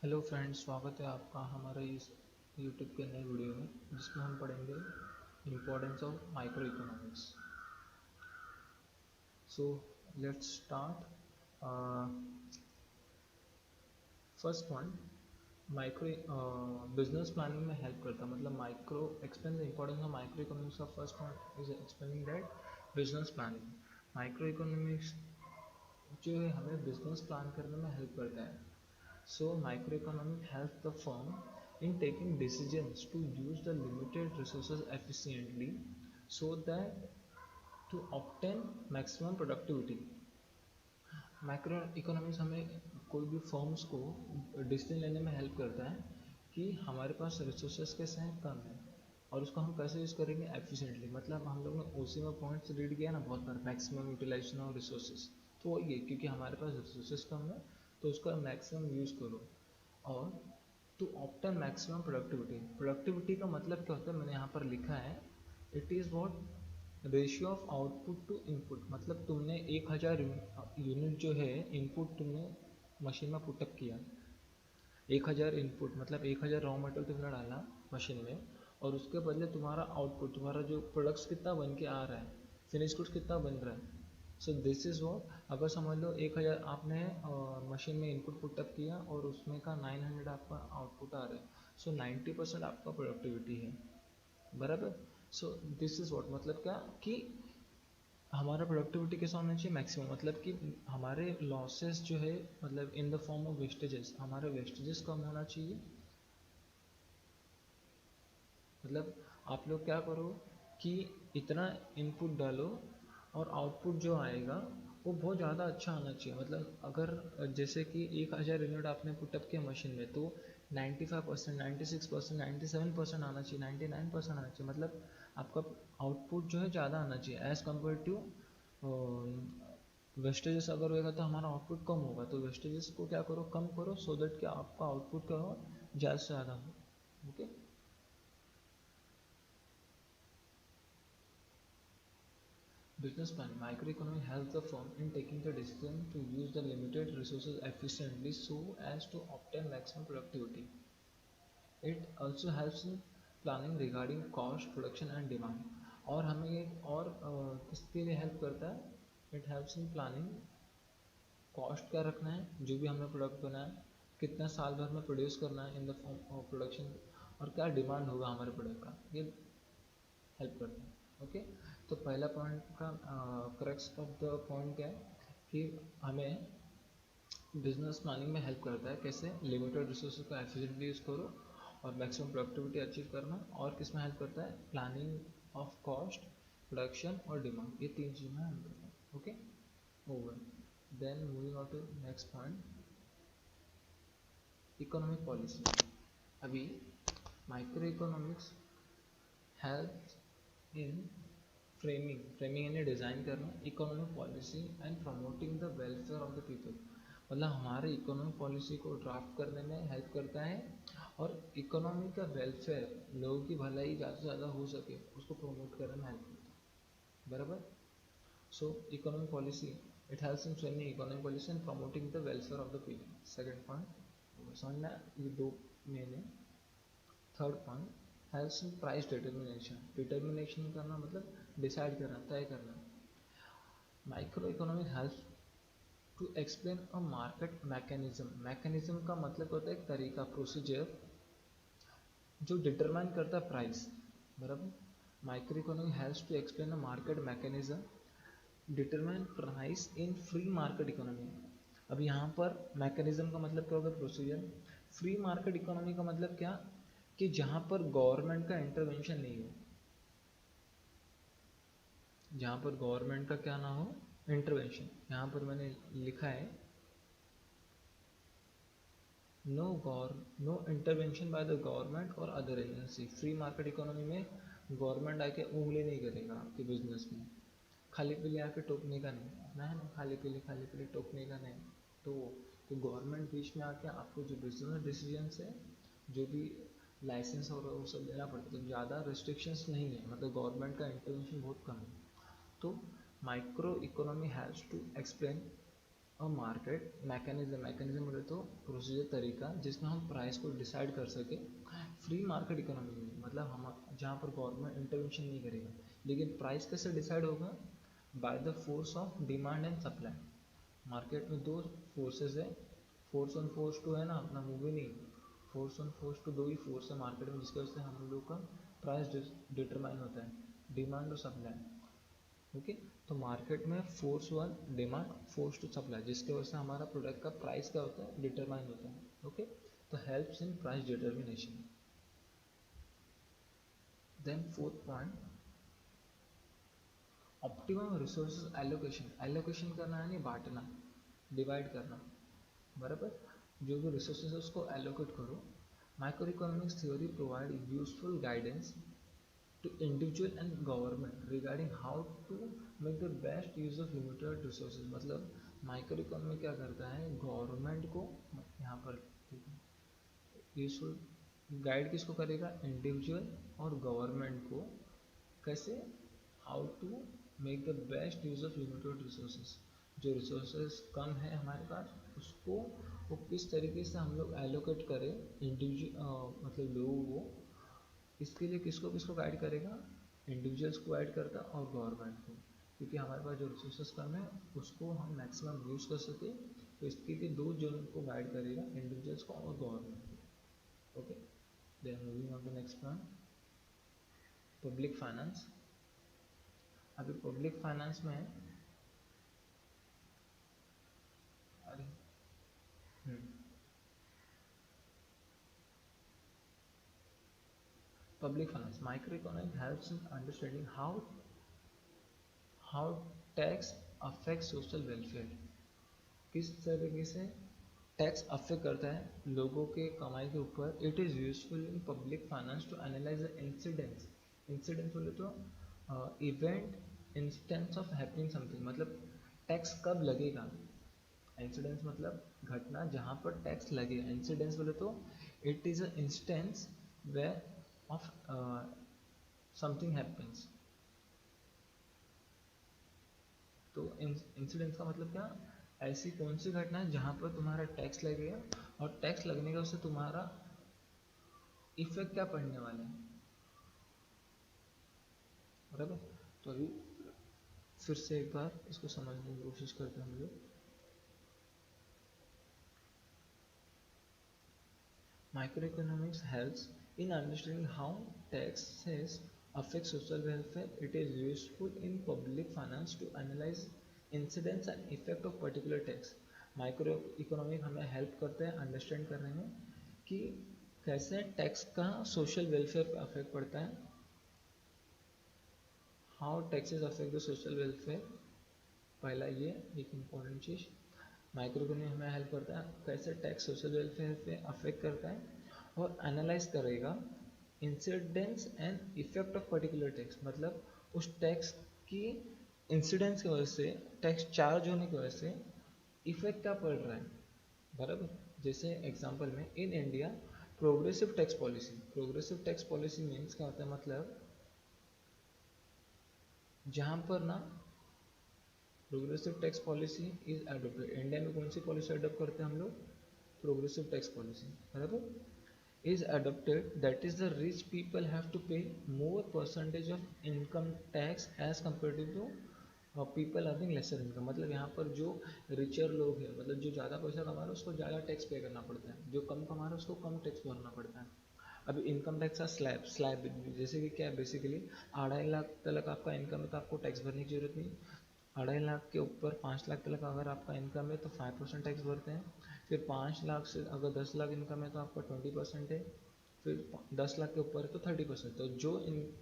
Hello friends, स्वागत है आपका हमारे इस यूट्यूब के नए वीडियो में जिसमें हम पढ़ेंगे importance of micro economics. So let's start. First point, micro business planning में हेल्प करता है। मतलब micro explain the importance of micro economics का first point is explaining that business planning. Micro economics जो है हमें बिजनेस प्लान करने में हेल्प करता है। So microeconomics helps the firm in taking decisions to use the limited resources efficiently so that to obtain maximum productivity. Micro economics हमें कोई भी फर्म्स को डिसीजन लेने में हेल्प करता है कि हमारे पास रिसोर्सेज कैसे हैं, कम है, और उसको हम कैसे यूज़ करेंगे एफिशिएंटली। मतलब हम लोग ने ओसी में पॉइंट्स रीड किया ना बहुत बार, मैक्सिमम यूटिलाइजेशन ऑफ रिसोर्सेज। तो वही है, क्योंकि हमारे पास रिसोर्सेज कम है तो उसका मैक्सिमम यूज़ करो। और to obtain maximum productivity, productivity का मतलब क्या होता है मैंने यहाँ पर लिखा है, it is what ratio of output to input. मतलब तुमने 1000 यूनिट जो है इनपुट तुमने मशीन में पुटअप किया, 1000 इनपुट मतलब 1000 रॉ मटेरियल तुमने डाला मशीन में, और उसके बदले तुम्हारा आउटपुट, तुम्हारा जो प्रोडक्ट्स कितना बन के आ रहा है, फिनिश गुड्स कितना बन रहा है। सो दिस इज़ वॉट, अगर समझ लो 1000 आपने मशीन में इनपुट पुटअप किया और उसमें का 900 आपका आउटपुट आ रहा है, सो 90% आपका प्रोडक्टिविटी है, बराबर। सो दिस इज़ वॉट, मतलब क्या कि हमारा प्रोडक्टिविटी कैसा होना चाहिए, मैक्सिमम। मतलब कि हमारे लॉसेस जो है, मतलब in the form of vestiges, हमारे वेस्टेजेस कम होना चाहिए। मतलब आप लोग क्या करो कि इतना इनपुट डालो और आउटपुट जो आएगा वो बहुत ज़्यादा अच्छा आना चाहिए। मतलब अगर जैसे कि 1000 यूनिट आपने पुटअप किया मशीन में, तो 95%, 96%, 97% आना चाहिए, 99% आना चाहिए। मतलब आपका आउटपुट जो है ज़्यादा आना चाहिए एज़ कम्पेयर टू वेस्टेजेस। अगर होगा तो हमारा आउटपुट कम होगा, तो वेस्टेजेस को क्या करो, कम करो, सो दैट कि आपका आउटपुट क्या हो, ज़्यादा से ज़्यादा हो। Okay. Business plan. Microeconomy helps the firm in taking the decision to use the limited resources efficiently so as to obtain maximum productivity. It also helps in planning regarding cost, production and demand. और हमें एक और किसके लिए help करता है, it helps in planning cost क्या रखना है, जो भी हमने प्रोडक्ट बनाया कितना साल भर में प्रोड्यूस करना है in the form of production, और क्या डिमांड होगा हमारे प्रोडक्ट का, ये हेल्प करता है। ओके। तो पहला पॉइंट का क्रक्स ऑफ द पॉइंट क्या है कि हमें बिजनेस प्लानिंग में हेल्प करता है, कैसे लिमिटेड रिसोर्सेज का एफिशिएंटली यूज़ करो और मैक्सिमम प्रोडक्टिविटी अचीव करना। और किस में हेल्प करता है, प्लानिंग ऑफ कॉस्ट, प्रोडक्शन और डिमांड, ये तीन चीज़ में हेल्प करता है। Okay, over. Then moving on to next point, economic policy. अभी micro economics help in framing यानी डिज़ाइन करना economic policy and promoting the welfare of the people. मतलब हमारे इकोनॉमिक पॉलिसी को ड्राफ्ट करने में हेल्प करता है और इकोनॉमी का वेलफेयर, लोगों की भलाई ज़्यादा से ज़्यादा हो सके उसको प्रमोट करने में हेल्प करता है, बराबर। So economic policy, it helps in framing economic policy and promoting the welfare of the people. Second point समझना, ये दो मेन है। Third point, helps in price determination. Determination करना मतलब डिसाइड करना, तय करना। Micro economic helps to explain a market mechanism. Mechanism का मतलब होता है एक तरीका, प्रोसीजर जो डिटरमाइन करता है प्राइस, बराबर। Micro economic helps to explain a market mechanism determine price in free market economy. अब यहाँ पर मैकेनिज्म का मतलब क्या होगा, प्रोसीजर। फ्री मार्केट इकोनॉमी का मतलब क्या, कि जहाँ पर गवर्नमेंट का इंटरवेंशन नहीं हो, जहाँ पर गवर्नमेंट का क्या ना हो, इंटरवेंशन। यहाँ पर मैंने लिखा है no intervention by the government और other agency. Free market economy में गवर्नमेंट आके उंगली नहीं करेगा आपके बिजनेस में, खाली पीले आके टोकने का नहीं, ना है ना, खाली पीले टोकने का नहीं। तो गवर्नमेंट बीच में आके आपको जो बिजनेस डिसीजंस है, जो भी लाइसेंस और वो सब लेना पड़ता है, तो ज़्यादा रिस्ट्रिक्शंस नहीं है, मतलब गवर्नमेंट का इंटरवेंशन बहुत कम है। तो micro economy has to explain और मार्केट मैकेनिज्म बोले तो प्रोसीजर तरीका जिसमें हम प्राइस को डिसाइड कर सके फ्री मार्केट इकोनॉमी में, मतलब हम जहाँ पर गवर्नमेंट इंटरवेंशन नहीं करेगा। लेकिन प्राइस कैसे डिसाइड होगा? By the force of demand and supply. Market में दो फोर्सेस है, फोर्स ऑन फोर्स टू है ना अपना मूवी नहीं, फोर्स ऑन फोर्स टू दो ही फोर्स है मार्केट में जिसकी वजह से हम लोग का प्राइस डिटरमाइन होता है, डिमांड और सप्लाई। ओके, तो मार्केट में force one demand, force two supply, जिसके वजह से हमारा प्रोडक्ट का प्राइस क्या होता है? डिटरमाइन होता है। ओके, तो helps in price determination. Then fourth point, optimum resources allocation. Allocation करना है नहीं बांटना, डिवाइड करना, बराबर। जो भी रिसोर्सेज है उसको एलोकेट करो। Micro economics theory provide useful guidance to individual and government regarding how to make the best use of limited resources। मतलब माइक्रो इकोनॉमी क्या करता है? गवर्नमेंट को यहाँ पर यूजफुल गाइड किसको करेगा? इंडिविजुअल और गवर्नमेंट को। कैसे? How to make the best use of limited resources. जो रिसोर्सेज कम है हमारे पास उसको वो किस तरीके से हम लोग एलोकेट करें इंडिविजुअल मतलब लोगों को। इसके लिए किसको किसको गाइड करेगा? इंडिविजुअल्स को गाइड करता और गवर्नमेंट को, क्योंकि हमारे पास जो रिसोर्सेज कम है उसको हम मैक्सिमम यूज़ कर सके। तो इसके लिए दो जोन को गाइड करेगा, इंडिविजुअल्स को और गवर्नमेंट को। Okay, then moving on to next point, public finance. अभी पब्लिक फाइनेंस में अरे public finance micro economic helps in understanding how tax affect social welfare. किस तरीके से टैक्स अफेक्ट करता है लोगों के कमाई के ऊपर। It is useful in public finance to analyse the incidents. Incidents बोले तो event instance of happening something, मतलब टैक्स कब लगेगा। इंसिडेंस मतलब घटना जहाँ पर टैक्स लगेगा। इंसिडेंस बोले तो it is a instance way of something happens. तो इंसिडेंस का मतलब क्या? ऐसी कौन सी घटना है जहाँ पर तुम्हारा टैक्स लगेगा और टैक्स लगने का उससे तुम्हारा इफेक्ट क्या पड़ने वाला है, बराबर। तो अभी फिर से एक बार इसको समझने की कोशिश करते हैं हम लोग। Microeconomics helps in understanding how taxes affect social welfare. It is useful in public finance to analyze incidence and effect of particular tax. Micro economic हमें हेल्प करते हैं अंडरस्टैंड करने में कि कैसे टैक्स का सोशल वेलफेयर पे अफेक्ट पड़ता है। How taxes affect the social welfare, पहला ये एक इम्पॉर्टेंट चीज़। माइक्रो इकोनॉमी हमें हेल्प करता है कैसे टैक्स सोशल वेलफेयर पे अफेक्ट करता है, और एनालाइज करेगा incidence and effect of particular tax, मतलब उस टैक्स की इंसिडेंस की वजह से, टैक्स चार्ज होने की वजह से इफेक्ट क्या पड़ रहा है, बराबर। जैसे एग्जांपल में in India progressive tax policy. Progressive tax policy means क्या होता है? मतलब जहाँ पर ना progressive tax policy is adopted. India में कौन सी पॉलिसी अडोप्ट करते हैं हम लोग? प्रोग्रेसिव टैक्स पॉलिसी, बराबर। is adopted, that is the rich people have to pay more percentage of income tax as compared to people earning lesser income. मतलब यहाँ पर जो रिचर लोग हैं, मतलब जो ज़्यादा पैसा कमा रहे हैं उसको ज़्यादा टैक्स पे करना पड़ता है, जो कम कमा रहा है उसको कम टैक्स भरना पड़ता है। अभी इनकम टैक्स का स्लैब जैसे कि क्या है, बेसिकली 2.5 लाख तक आपका इनकम है तो आपको टैक्स भरने की जरूरत नहीं। 2.5 लाख के ऊपर 5 लाख तक अगर आपका इनकम है तो 5% टैक्स भरते हैं। फिर 5 लाख से अगर 10 लाख इनकम है तो आपका 20% है। फिर 10 लाख के ऊपर है तो 30%। तो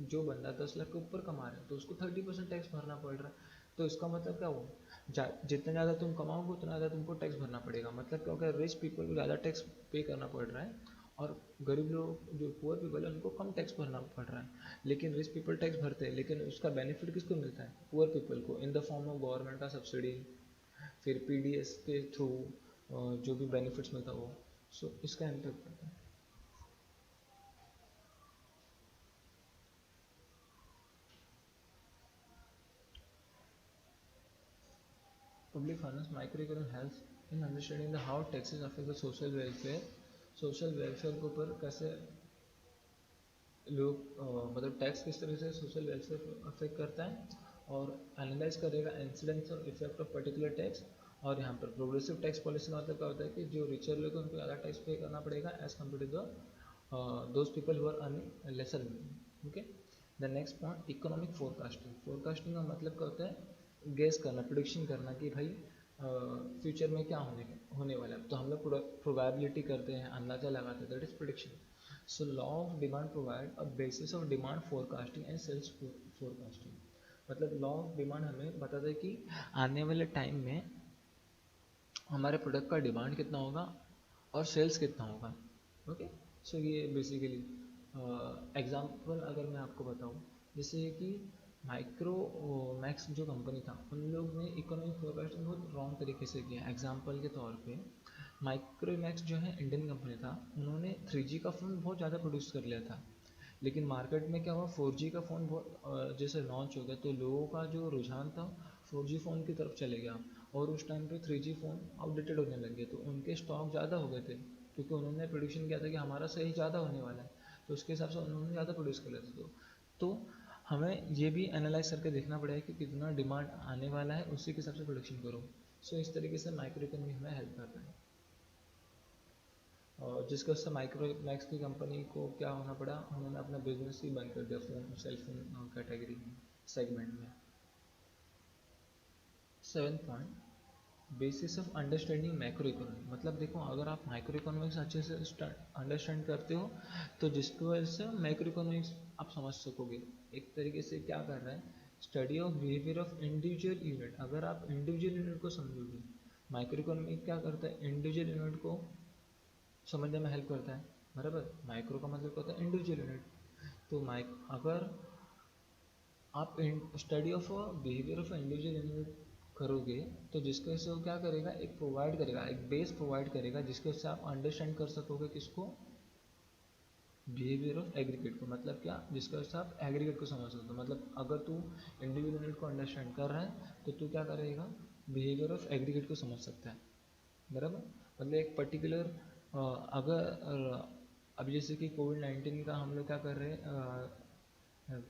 जो बंदा 10 लाख के ऊपर कमा रहा है तो उसको 30% टैक्स भरना पड़ रहा है। तो इसका मतलब क्या हुआ? जितना ज़्यादा तुम कमाओगे उतना ज़्यादा तुमको टैक्स भरना पड़ेगा। मतलब क्या होगा? रिच पीपल को ज़्यादा टैक्स पे करना पड़ रहा है और गरीब लोग जो पुअर पीपल है उनको कम टैक्स भरना पड़ रहा है। लेकिन रिच पीपल टैक्स भरते हैं, लेकिन उसका बेनिफिट किसको मिलता है? पुअर पीपल को, in the form of government का सब्सिडी, फिर पीडीएस के थ्रू जो भी बेनिफिट्स मिलता है वो। सो इसका इम्पैक्ट पड़ता है। Public finance microeconomic helps in understanding the how taxes affect the social welfare. Social welfare के ऊपर कैसे लोग मतलब टैक्स किस तरह से सोशल वेलफेयर अफेक्ट करता है, और एनालाइज करेगा इंसिडेंस और इफेक्ट ऑफ पर्टिकुलर टैक्स। और यहाँ पर प्रोग्रेसिव टैक्स पॉलिसी का मतलब क्या होता है कि जो रिचर लोग हैं उनको ज़्यादा टैक्स पे करना पड़ेगा as compare to the those people who are earning lesser income. Okay, the next point economic forecasting. Forecasting का मतलब क्या होता है, गेस करना, प्रिडिक्शन करना कि भाई फ्यूचर में क्या होने वाला है। तो हम लोग प्रोबेबिलिटी करते हैं, अंदाजा लगाते हैं, that is prediction. So law of demand provide a basis of demand forecasting and sales forecasting। मतलब लॉ ऑफ डिमांड हमें बताता है कि आने वाले टाइम में हमारे प्रोडक्ट का डिमांड कितना होगा और सेल्स कितना होगा। ओके, सो ये बेसिकली एग्जांपल अगर मैं आपको बताऊं, जैसे कि माइक्रो मैक्स जो कंपनी था उन लोग ने इकोनॉमिक फोरकास्टिंग बहुत रॉन्ग तरीके से किया। एग्जांपल के तौर पे माइक्रोमैक्स जो है इंडियन कंपनी था, उन्होंने 3G का फ़ोन बहुत ज़्यादा प्रोड्यूस कर लिया था, लेकिन मार्केट में क्या हुआ, 4G का फ़ोन बहुत जैसे लॉन्च हो गया तो लोगों का जो रुझान था 4G फ़ोन की तरफ चले गया, और उस टाइम पे 3G फ़ोन आउटडेटेड होने लग गए, तो उनके स्टॉक ज़्यादा हो गए थे क्योंकि उन्होंने प्रोडिक्शन किया था कि हमारा सही ज़्यादा होने वाला है, तो उसके हिसाब से उन्होंने ज़्यादा प्रोड्यूस कर लिया था। तो हमें ये भी एनालाइज करके देखना पड़ेगा कि कितना डिमांड आने वाला है, उसी के हिसाब से प्रोडक्शन करो। सो इस तरीके से माइक्रो इकोनॉमी हमें हेल्प करता है। और जिसकी वजह से माइक्रोमैक्स की कंपनी को क्या होना पड़ा, उन्होंने अपना बिजनेस ही बंद कर दिया फ़ोन सेल फोन कैटेगरी में, सेगमेंट में। 7th point, basis of understanding micro economy. मतलब देखो, अगर आप माइक्रो इकोनॉमिक्स अच्छे से अंडरस्टैंड करते हो तो जिसकी वजह से माइक्रो इकोनॉमिक्स आप समझ सकोगे। एक तरीके से क्या कर रहा है, study of behaviour of individual unit. अगर आप इंडिविजुअल यूनिट को समझोगे, माइक्रो इकोनॉमी क्या करता है, इंडिविजुअल यूनिट को समझने में हेल्प करता है, बराबर। माइक्रो का मतलब क्या होता है, इंडिविजुअल यूनिट। तो अगर आप study of behaviour of individual unit करोगे तो जिसके वजह से वो क्या करेगा, एक प्रोवाइड करेगा, एक बेस प्रोवाइड करेगा जिसके वजह से आप अंडरस्टैंड कर सकोगे किसको, बिहेवियर ऑफ एग्रीगेट को। मतलब क्या, जिसके वजह से आप एग्रीगेट को समझ सकते हो। मतलब अगर तू इंडिविजुअल यूनिट को अंडरस्टैंड कर रहा है तो तू क्या करेगा, बिहेवियर ऑफ एग्रीगेट को समझ सकता है, बराबर। मतलब एक पर्टिकुलर अगर अब जैसे कि कोविड-19 का हम लोग क्या कर रहे हैं,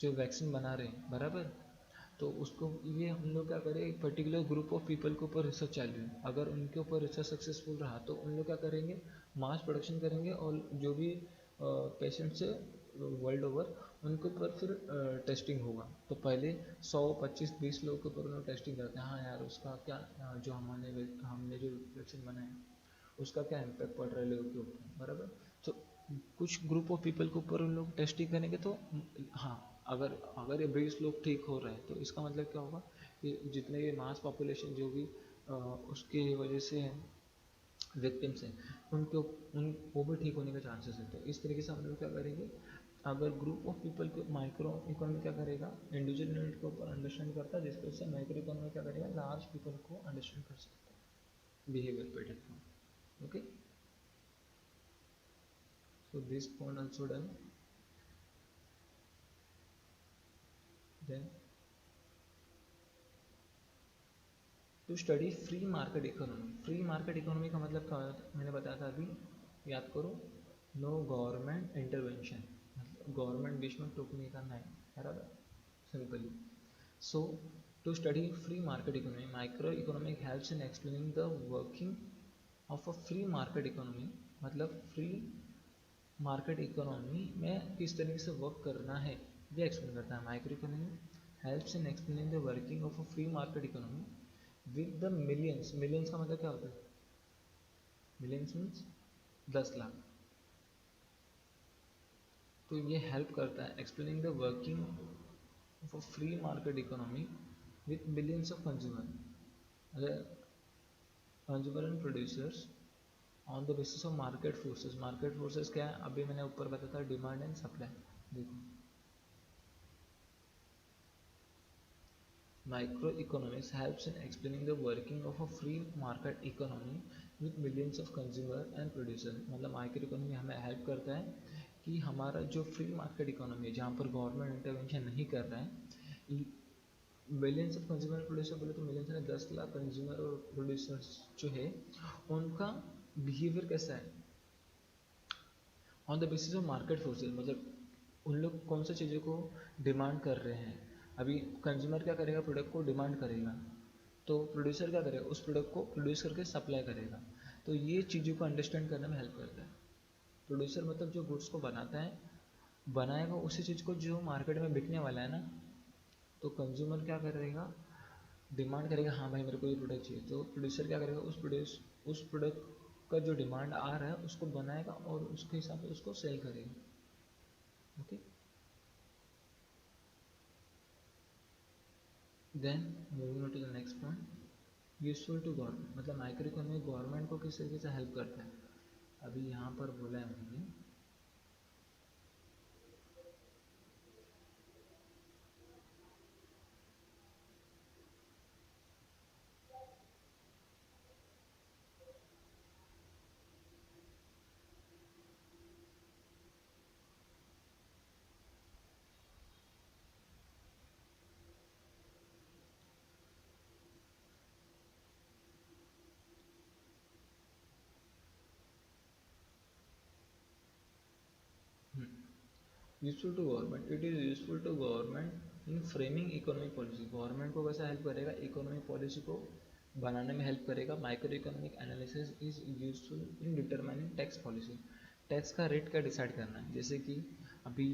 जो वैक्सीन बना रहे हैं, बराबर। तो उसको ये हम लोग क्या करें, एक पर्टिकुलर ग्रुप ऑफ पीपल के ऊपर रिसर्च चालू है, अगर उनके ऊपर रिसर्च सक्सेसफुल रहा तो उन लोग क्या करेंगे, मास प्रोडक्शन करेंगे, और जो भी पेशेंट्स है वर्ल्ड ओवर उनके ऊपर फिर टेस्टिंग होगा। तो पहले 100, 25, 20 लोगों के ऊपर उन्होंने टेस्टिंग करते हैं, हाँ यार उसका क्या जो हमने जो वैक्सीन बनाया उसका क्या इम्पैक्ट पड़ रहा है लोगों के ऊपर, बराबर। तो कुछ ग्रुप ऑफ पीपल के ऊपर उन लोग टेस्टिंग करेंगे, तो हाँ, अगर अगर ये 20 लोग ठीक हो रहे हैं तो इसका मतलब क्या होगा कि जितने भी मास पॉपुलेशन जो भी उसकी वजह से विक्टिम्स हैं उनको उन वो भी ठीक होने का चांसेस है। तो इस तरीके से हम लोग क्या करेंगे, अगर ग्रुप ऑफ पीपल को माइक्रो इकोनॉमी क्या करेगा, इंडिविजुअल यूनिट के ऊपर अंडरस्टैंड करता है, जिसकी वजह से माइक्रो इकोनॉमी क्या करेगा, लार्ज पीपल को अंडरस्टैंड कर सकता है behaviour pattern. Okay, so this point also done। then to study free market economy. Free market economy का मतलब क्या होता है, मैंने बताया था अभी, याद करो, नो गवर्नमेंट इंटरवेंशन, मतलब गवर्नमेंट बीच में टोक नहीं करना है, बराबर, simply. So to study free market economy, micro economic helps in explaining the working of a free market economy. मतलब फ्री मार्केट इकोनॉमी में किस तरीके से वर्क करना है ये एक्सप्लेन करता है। Micro economy helps in explaining the working of a free market economy with the millions. Millions का मतलब क्या होता है, मिलियंस मीन्स 10 लाख। तो ये हेल्प करता है explaining the working of a free market economy with millions of consumer, consumer and producers on the basis of market forces. Market forces क्या है, अभी मैंने ऊपर बताया था, डिमांड एंड सप्लाई। देखो, Microeconomics helps in explaining the working of a free market economy with millions of consumer and producer। मतलब micro economy हमें हेल्प करता है कि हमारा जो फ्री मार्केट इकोनॉमी है जहाँ पर गवर्नमेंट इंटरवेंशन नहीं कर रहा है, मिलियंस ऑफ कंज्यूमर प्रोड्यूसर बोले तो मिलियंस ने 10 लाख कंज्यूमर और प्रोड्यूसर्स जो है उनका बिहेवियर कैसा है on the basis of market forces, मतलब उन लोग कौन सी चीज़ों को डिमांड कर रहे हैं। अभी कंज्यूमर क्या करेगा, प्रोडक्ट को डिमांड करेगा, तो प्रोड्यूसर क्या करेगा, उस प्रोडक्ट को प्रोड्यूस करके सप्लाई करेगा। तो ये चीज़ों को अंडरस्टैंड करने में हेल्प करता है। प्रोड्यूसर मतलब जो गुड्स को बनाता है, बनाएगा उसी चीज़ को जो मार्केट में बिकने वाला है ना, तो कंज्यूमर क्या करेगा, डिमांड करेगा हाँ भाई मेरे को ये प्रोडक्ट चाहिए, तो प्रोड्यूसर क्या करेगा, उस प्रोडक्ट का जो डिमांड आ रहा है उसको बनाएगा और उसके हिसाब से उसको सेल करेगा। Okay, then moving to the next point, useful to government, मतलब माइक्रो इकोनॉमी गवर्नमेंट को किस तरीके से हेल्प करता है। अभी यहाँ पर बोला है मैंने, useful to government, it is useful to government in framing economic policy, government को कैसा हेल्प करेगा, इकोनॉमिक पॉलिसी को बनाने में हेल्प करेगा। Micro economic analysis is useful in determining tax policy, tax का रेट क्या डिसाइड करना है। जैसे कि अभी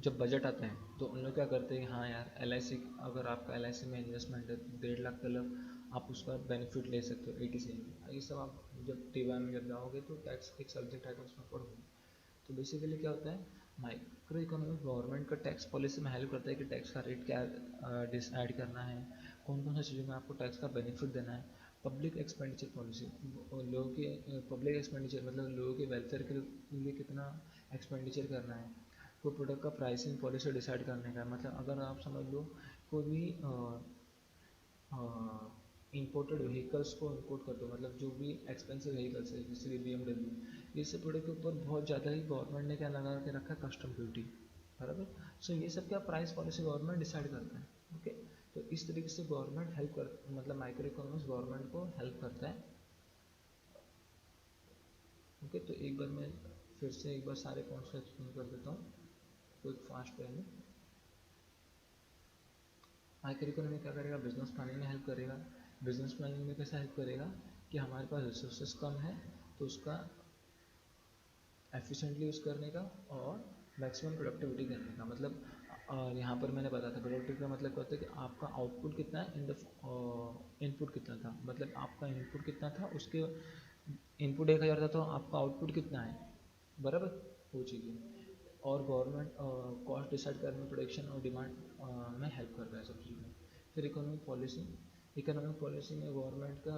जब बजट आता है तो उन लोग क्या करते हैं, हाँ यार एल आई सी, अगर आपका एल आई सी में इन्वेस्टमेंट है 1.5 लाख तक आप उसका बेनिफिट ले सकते हो 80 से, ये सब आप जब टी में जब जाओगे तो टैक्स एक सब्जेक्ट आएगा उसमें पढ़ोगे। तो बेसिकली क्या होता है, माइक्रो इकोनॉमिक गवर्नमेंट का टैक्स पॉलिसी में हेल्प करता है कि टैक्स का रेट क्या डिसाइड करना है, कौन कौन सा चीज़ों में आपको टैक्स का बेनिफिट देना है। पब्लिक एक्सपेंडिचर पॉलिसी, लोगों के पब्लिक एक्सपेंडिचर मतलब लोगों के वेलफेयर के लिए कितना एक्सपेंडिचर करना है। कोई प्रोडक्ट का प्राइसिंग पॉलिसी डिसाइड करने का, मतलब अगर आप समझ लो कोई भी इंपोर्टेड व्हीकल्स को इंपोर्ट करते हो, मतलब जो भी एक्सपेंसिव व्हीकल्स है जैसे कि BMW, ये सब प्रोडक्ट के ऊपर बहुत ज़्यादा ही गवर्नमेंट ने क्या लगा के रखा है, कस्टम ड्यूटी, बराबर। सो ये सब क्या प्राइस पॉलिसी गवर्नमेंट डिसाइड करता है। ओके, तो इस तरीके से गवर्नमेंट हेल्प कर, मतलब माइक्रो इकोनॉमिक्स गवर्नमेंट को हेल्प करता है। ओके, तो एक बार मैं फिर से एक बार सारे पॉइंट्स को एक्सप्लेन कर देता हूँ क्विक फास्ट वे में। माइक्रो इकोनॉमी क्या करेगा, बिजनेस प्लानिंग में हेल्प करेगा। बिजनेस प्लानिंग में कैसे हेल्प करेगा कि हमारे पास रिसोर्सेज कम है तो उसका एफिशिएंटली यूज़ करने का और मैक्सिमम प्रोडक्टिविटी करने का, मतलब और यहाँ पर मैंने बताया था प्रोडक्टिविटी का मतलब क्या होता है कि आपका आउटपुट कितना है इन द इनपुट कितना था, मतलब आपका इनपुट कितना था, उसके इनपुट 1000 था तो आपका आउटपुट कितना है, बराबर, वो चीज़ें। और गवर्नमेंट कॉस्ट डिसाइड करने में, प्रोडक्शन और डिमांड में हेल्प कर रहा है सब चीज़ें। फिर इकोनॉमिक पॉलिसी, इकोनॉमिक पॉलिसी में गवर्नमेंट का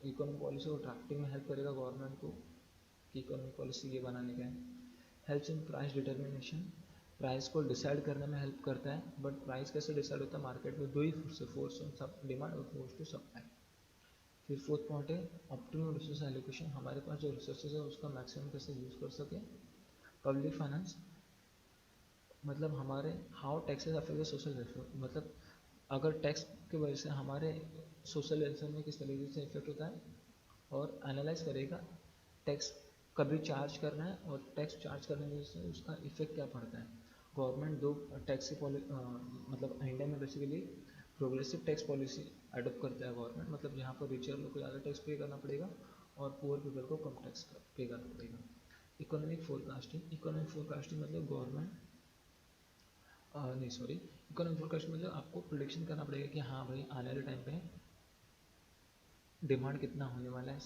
इकोनॉमिक पॉलिसी को ड्राफ्टिंग में हेल्प करेगा गवर्नमेंट को कि इकोनॉमिक पॉलिसी ये बनाने का है। Helps in price determination, price को डिसाइड करने में हेल्प करता है। बट प्राइस कैसे डिसाइड होता है, मार्केट में दो ही फोर्स है, फोर्स ऑन सब डिमांड और फोर्स टू सप्लाई। फिर फोर्थ पॉइंट है ऑप्टिमम रिसोर्स एलोकेशन, हमारे पास जो रिसोर्सेज है उसका मैक्सिमम कैसे यूज़ कर सके। पब्लिक फाइनेंस, मतलब हमारे how taxes affect the social welfare, मतलब अगर टैक्स की वजह से हमारे सोशल वेलफेयर में किस तरीके से इफेक्ट होता है, और एनालाइज करेगा टैक्स कभी चार्ज करना है और टैक्स चार्ज करने की वजह से उसका इफेक्ट क्या पड़ता है। गवर्नमेंट दो टैक्स की मतलब इंडिया में basically progressive tax policy adopt करता है गवर्नमेंट, मतलब यहाँ पर रिचर लोग को ज़्यादा टैक्स पे करना पड़ेगा और पुअर पीपल को कम टैक्स पे करना पड़ेगा। इकोनॉमिक फोरकास्टिंग, इकोनॉमिक फोरकास्टिंग मतलब गवर्नमेंट नहीं सॉरी, इकोनॉमिक फोरकास्टिंग मतलब आपको प्रोडिक्शन करना पड़ेगा कि हाँ भाई आने वाले टाइम पे डिमांड कितना होने वाला है,